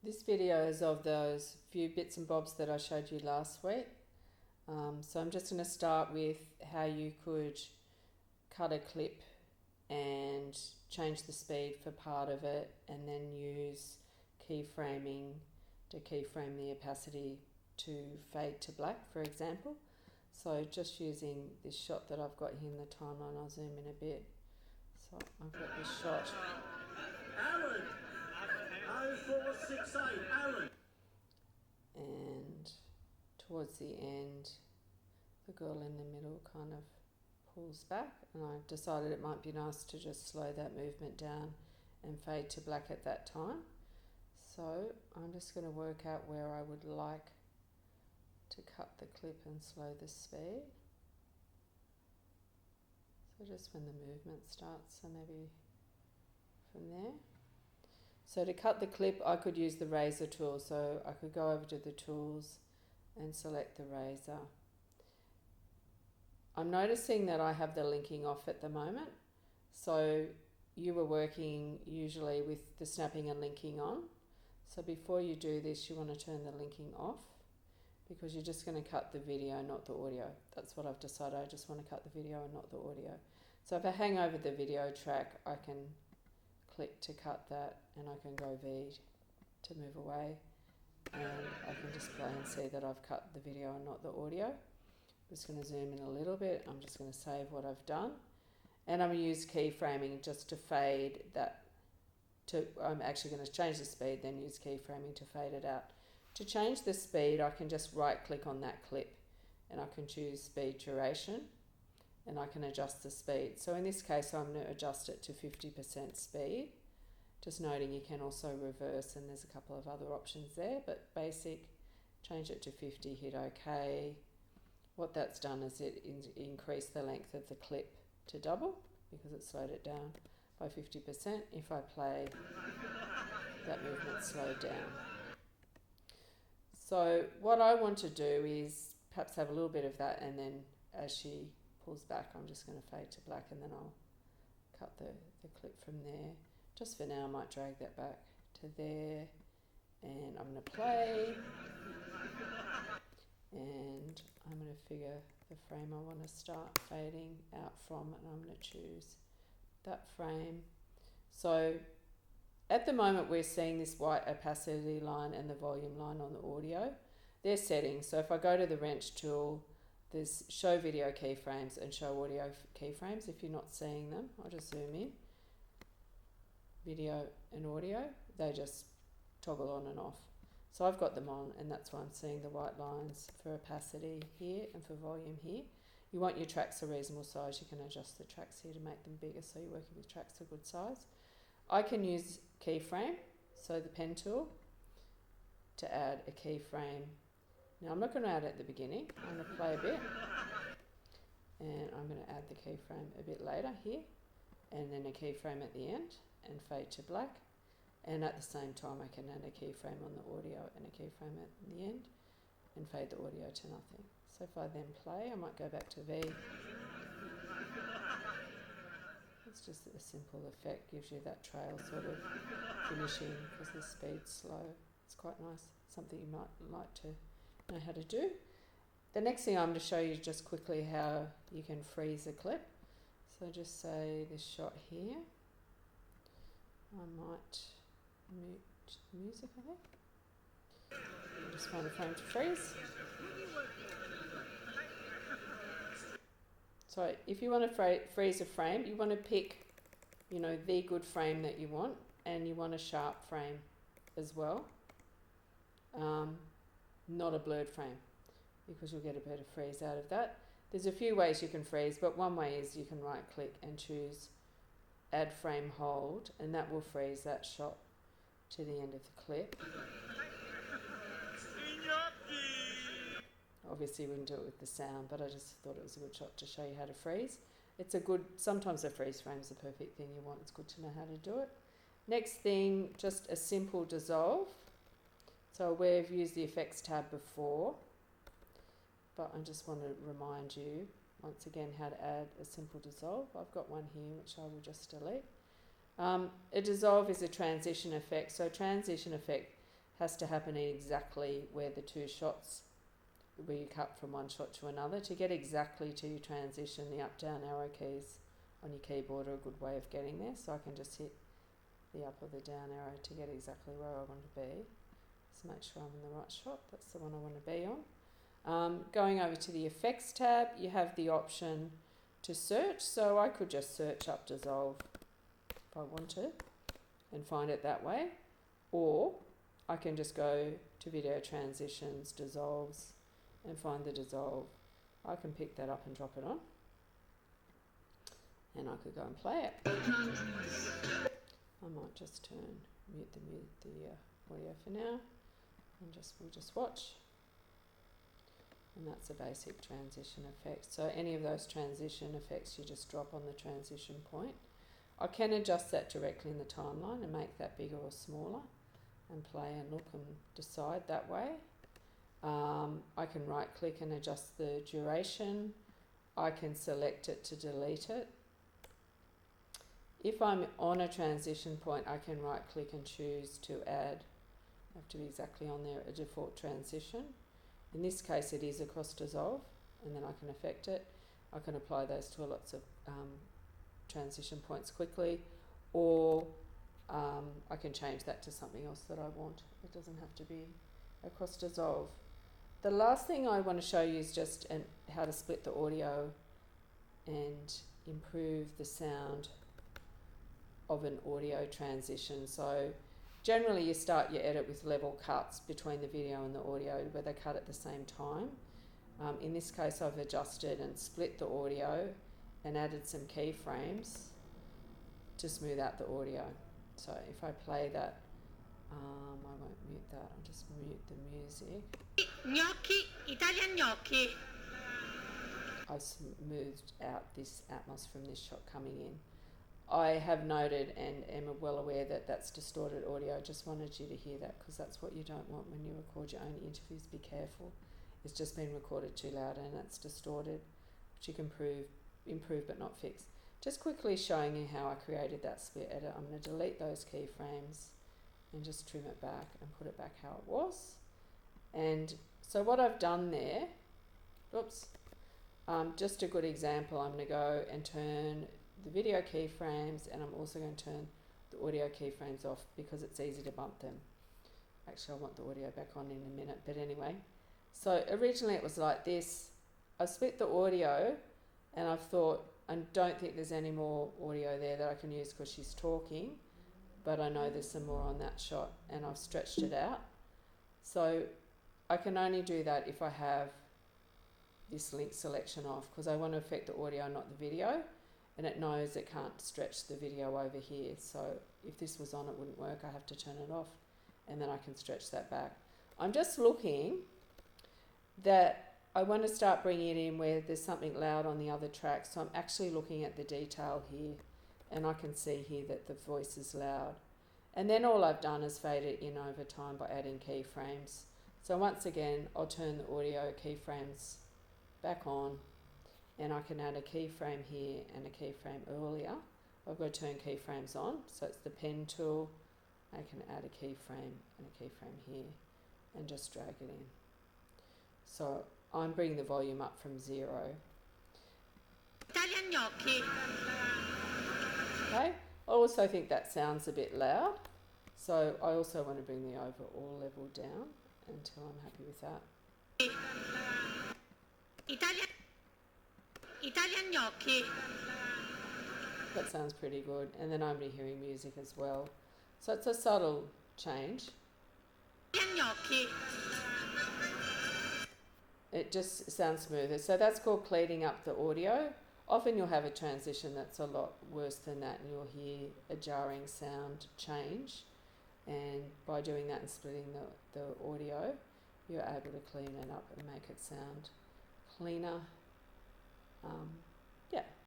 This video is of those few bits and bobs that I showed you last week. So I'm just going to start with how you could cut a clip and change the speed for part of it, and then use keyframing to keyframe the opacity to fade to black, for example. So just using this shot that I've got here in the timeline, I'll zoom in a bit. So I've got this shot. Alan! 0468, Alan! And towards the end, the girl in the middle kind of pulls back, and I decided it might be nice to just slow that movement down and fade to black at that time. So I'm just going to work out where I would like to cut the clip and slow the speed. So just when the movement starts, so maybe from there. So to cut the clip, I could use the razor tool. So I could go over to the tools and select the razor. I'm noticing that I have the linking off at the moment. So you were working usually with the snapping and linking on. So before you do this, you want to turn the linking off, because you're just going to cut the video, not the audio. That's what I've decided. I just want to cut the video and not the audio. So if I hang over the video track, I can click to cut that, and I can go V to move away, and I can display and see that I've cut the video and not the audio. I'm just going to zoom in a little bit. I'm just going to save what I've done, and I'm going to use keyframing just to fade that. I'm actually going to change the speed, then use keyframing to fade it out. To change the speed, I can just right click on that clip, and I can choose speed duration, and I can adjust the speed. So in this case, I'm going to adjust it to 50% speed. Just noting you can also reverse, and there's a couple of other options there, but basic, change it to 50, hit OK. What that's done is it increased the length of the clip to double, because it slowed it down by 50%. If I play, that movement slowed down. So what I want to do is perhaps have a little bit of that, and then as she pulls back, I'm just going to fade to black, and then I'll cut the clip from there. Just for now, I might drag that back to there, and I'm going to play, and I'm going to figure the frame I want to start fading out from, and I'm going to choose that frame. So at the moment, we're seeing this white opacity line and the volume line on the audio. They're settings. So if I go to the wrench tool, there's show video keyframes and show audio keyframes. If you're not seeing them, I'll just zoom in. Video and audio, they just toggle on and off. So I've got them on, and that's why I'm seeing the white lines for opacity here and for volume here. You want your tracks a reasonable size. You can adjust the tracks here to make them bigger, so you're working with tracks a good size. I can use keyframe, so the pen tool, to add a keyframe. Now I'm not going to add it at the beginning. I'm going to play a bit, and I'm going to add the keyframe a bit later here, and then a keyframe at the end, and fade to black. And at the same time, I can add a keyframe on the audio and a keyframe at the end, and fade the audio to nothing. So if I then play, I might go back to V. It's just a simple effect, gives you that trail sort of finishing because the speed's slow. It's quite nice, something you might like to know how to do. The next thing I'm going to show you just quickly how you can freeze a clip. So just say this shot here. I might mute the music, I think. Just find a frame to freeze. So if you want to freeze a frame, you want to pick, the good frame that you want, and you want a sharp frame as well, not a blurred frame, because you'll get a better freeze out of that. There's a few ways you can freeze, but one way is you can right click and choose add frame hold, and that will freeze that shot to the end of the clip. Obviously, we wouldn't do it with the sound, but I just thought it was a good shot to show you how to freeze. Sometimes a freeze frame is the perfect thing you want. It's good to know how to do it. Next thing, just a simple dissolve. So we've used the effects tab before, but I just want to remind you once again how to add a simple dissolve. I've got one here which I will just delete. A dissolve is a transition effect. So transition effect has to happen in exactly where the two shots, where you cut from one shot to another. To get exactly to your transition, the up down arrow keys on your keyboard are a good way of getting there. So I can just hit the up or the down arrow to get exactly where I want to be. Just make sure I'm in the right shot. That's the one I want to be on. Going over to the effects tab, you have the option to search. So I could just search up dissolve if I want to and find it that way. Or I can just go to video transitions, dissolves, and find the dissolve. I can pick that up and drop it on. And I could go and play it. I might just mute the audio for now, and we'll just watch. And that's a basic transition effect. So any of those transition effects, you just drop on the transition point. I can adjust that directly in the timeline and make that bigger or smaller, and play and look and decide that way. I can right click and adjust the duration. I can select it to delete it. If I'm on a transition point, I can right click and choose to add. I have to be exactly on there, a default transition. In this case it is a cross dissolve, and then I can affect it. I can apply those to lots of transition points quickly, or I can change that to something else that I want. It doesn't have to be a cross dissolve. The last thing I want to show you is just how to split the audio and improve the sound of an audio transition. So generally you start your edit with level cuts between the video and the audio where they cut at the same time. In this case I've adjusted and split the audio and added some keyframes to smooth out the audio. So if I play that, I won't mute that, I'll just mute the music. Gnocchi, Italian gnocchi. I've smoothed out this Atmos from this shot coming in. I have noted and am well aware that that's distorted audio. I just wanted you to hear that, because that's what you don't want when you record your own interviews. Be careful. It's just been recorded too loud and it's distorted, which you can improve but not fix. Just quickly showing you how I created that split edit. I'm going to delete those keyframes and just trim it back and put it back how it was. And so what I've done there, just a good example, I'm going to go and turn the video keyframes, and I'm also going to turn the audio keyframes off because it's easy to bump them. Actually, I want the audio back on in a minute, but anyway. So originally it was like this. I split the audio and I've thought, I don't think there's any more audio there that I can use because she's talking, but I know there's some more on that shot, and I've stretched it out. So I can only do that if I have this link selection off, because I want to affect the audio, not the video, and it knows it can't stretch the video over here. So if this was on, it wouldn't work. I have to turn it off, and then I can stretch that back. I'm just looking that I want to start bringing it in where there's something loud on the other track. So I'm actually looking at the detail here, and I can see here that the voice is loud. And then all I've done is fade it in over time by adding keyframes. So once again, I'll turn the audio keyframes back on, and I can add a keyframe here and a keyframe earlier. I've got to turn keyframes on, so it's the pen tool. I can add a keyframe and a keyframe here and just drag it in. So I'm bringing the volume up from 0. Italian gnocchi. Okay. I also think that sounds a bit loud, so I also want to bring the overall level down until I'm happy with that. Italian gnocchi. That sounds pretty good. And then I'm hearing music as well. So it's a subtle change. Italian gnocchi. It just sounds smoother. So that's called cleaning up the audio. Often you'll have a transition that's a lot worse than that, and you'll hear a jarring sound change. And by doing that and splitting the audio, you're able to clean it up and make it sound cleaner. Yeah,